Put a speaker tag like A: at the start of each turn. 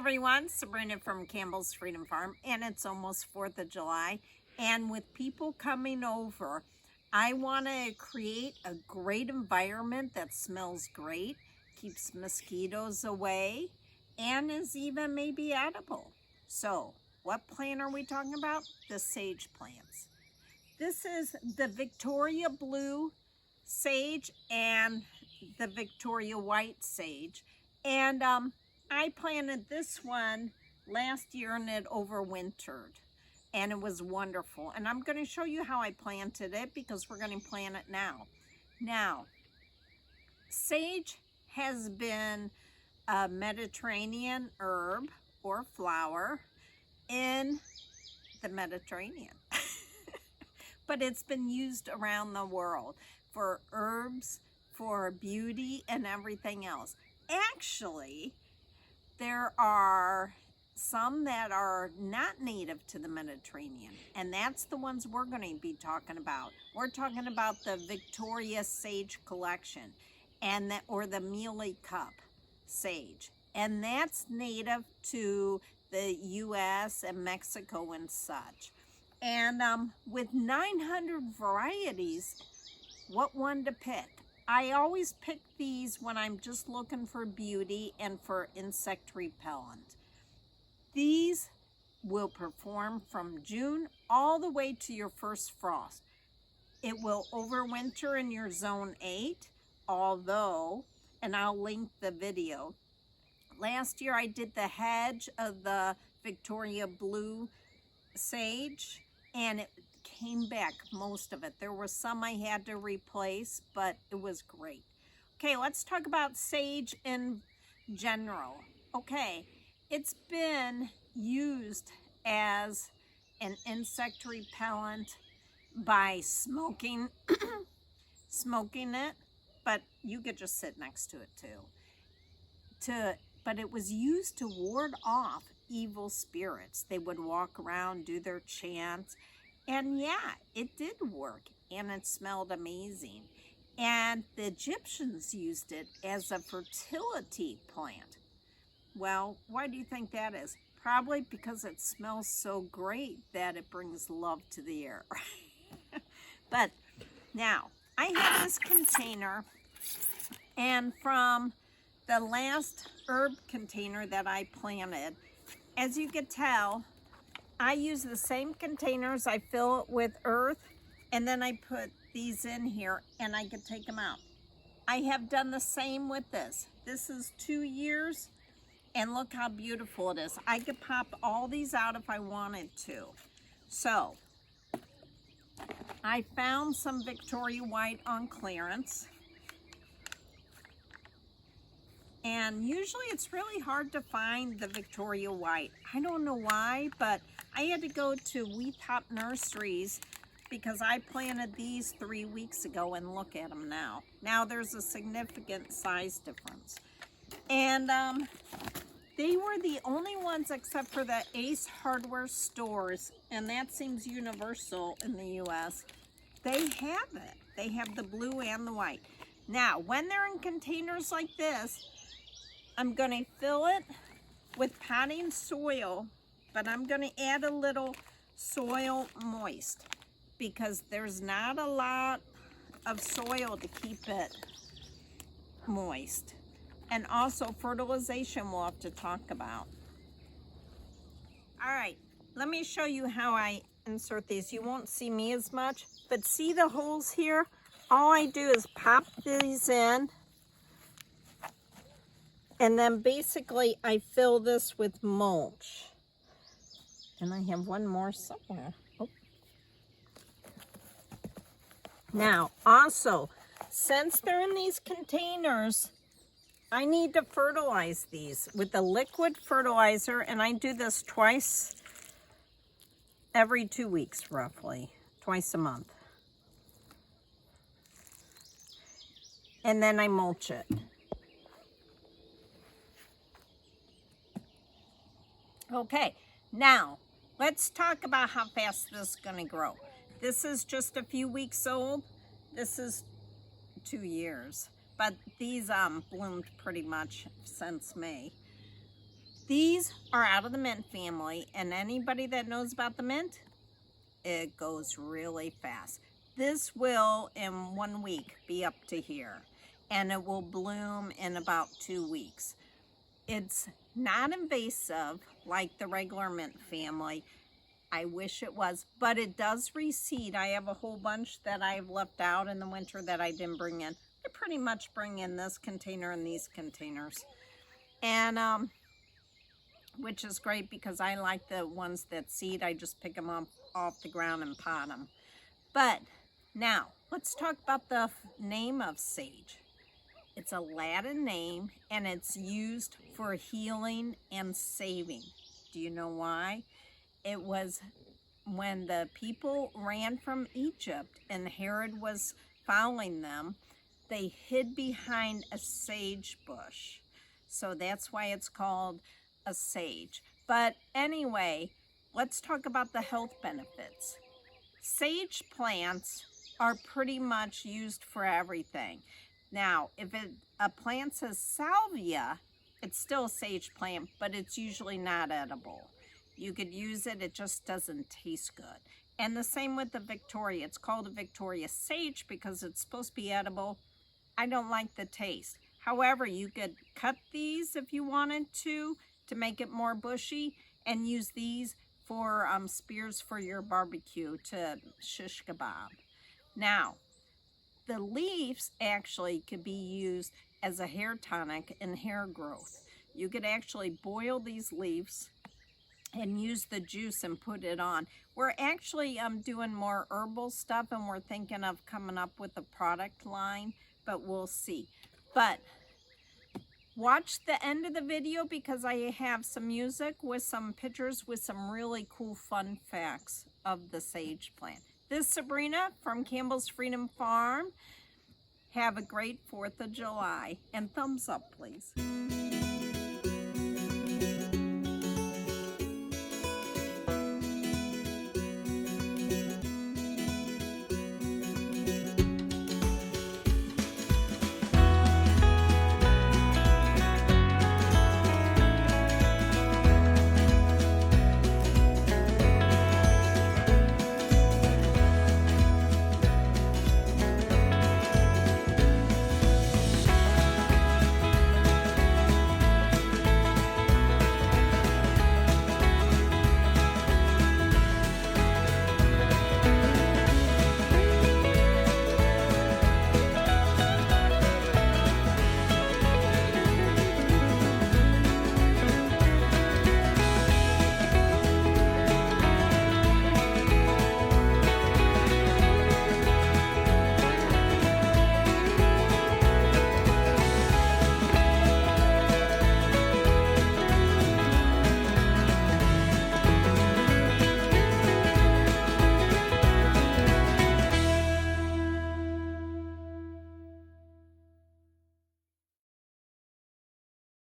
A: everyone, Sabrina from Campbell's Freedom Farm, and it's almost 4th of July. And with people coming over, I want to create a great environment that smells great, keeps mosquitoes away, and is even maybe edible. So, what plant are we talking about? The sage plants. This is the Victoria Blue sage and the Victoria White sage. And I planted this one last year and it overwintered. And it was wonderful. And I'm going to show you how I planted it because we're going to plant it now. Now, sage has been a Mediterranean herb or flower in the Mediterranean. But it's been used around the world for herbs, for beauty, and everything else. Actually, there are some that are not native to the Mediterranean, and that's the ones we're going to be talking about. We're talking about the Victoria Sage Collection, and or the Mealy Cup sage, and that's native to the U.S. and Mexico and such. And with 900 varieties, what one to pick? I always pick these when I'm just looking for beauty and for insect repellent. These will perform from June all the way to your first frost. It will overwinter in your zone 8, although, and I'll link the video. Last year I did the hedge of the Victoria Blue sage, and it came back, most of it. There were some I had to replace, but it was great. Okay, let's talk about sage in general. Okay, it's been used as an insect repellent by smoking, smoking it, but you could just sit next to it too. But it was used to ward off evil spirits. They would walk around, do their chants, and yeah, it did work, and it smelled amazing. And the Egyptians used it as a fertility plant. Well, why do you think that is? Probably because it smells so great that it brings love to the air. But now, I have this container, and from the last herb container that I planted, as you can tell, I use the same containers. I fill it with earth, and then I put these in here, and I can take them out. I have done the same with this. This is 2 years, and look how beautiful it is. I could pop all these out if I wanted to. So, I found some Victoria White on clearance. And usually it's really hard to find the Victoria White. I don't know why, but I had to go to Wee Top Nurseries because I planted these 3 weeks ago, and look at them now. Now there's a significant size difference. And they were the only ones except for the Ace Hardware stores, and that seems universal in the US. They have it. They have the blue and the white. Now, when they're in containers like this, I'm going to fill it with potting soil, but I'm going to add a little soil moist because there's not a lot of soil to keep it moist. And also fertilization we'll have to talk about. All right, let me show you how I insert these. You won't see me as much, but see the holes here? All I do is pop these in. And then basically I fill this with mulch. And I have one more somewhere. Oh. Now, also, since they're in these containers, I need to fertilize these with a liquid fertilizer, and I do this twice every 2 weeks, roughly, twice a month. And then I mulch it. Okay, now let's talk about how fast this is going to grow. This is just a few weeks old. This is 2 years, but these bloomed pretty much since May. These are out of the mint family, and anybody that knows about the mint, it goes really fast. This will, in 1 week, be up to here, and it will bloom in about 2 weeks. It's not invasive like the regular mint family. I wish it was, but it does reseed. I have a whole bunch that I've left out in the winter that I didn't bring in. I pretty much bring in this container and these containers. And which is great because I like the ones that seed. I just pick them up off the ground and pot them. But now, let's talk about the name of sage. It's a Latin name, and it's used for healing and saving. Do you know why? It was when the people ran from Egypt and Herod was following them, they hid behind a sage bush. So that's why it's called a sage. But anyway, let's talk about the health benefits. Sage plants are pretty much used for everything. Now, if a plant says salvia, it's still a sage plant, but it's usually not edible. You could use it, it just doesn't taste good. And the same with the Victoria. It's called a Victoria sage because it's supposed to be edible. I don't like the taste. However, you could cut these if you wanted to make it more bushy, and use these for spears for your barbecue to shish kebab. Now, the leaves actually could be used as a hair tonic and hair growth. You could actually boil these leaves and use the juice and put it on. We're actually doing more herbal stuff, and we're thinking of coming up with a product line, but we'll see. But watch the end of the video because I have some music with some pictures with some really cool fun facts of the sage plant. This is Sabrina from Campbell's Freedom Farm. Have a great 4th of July, and thumbs up, please.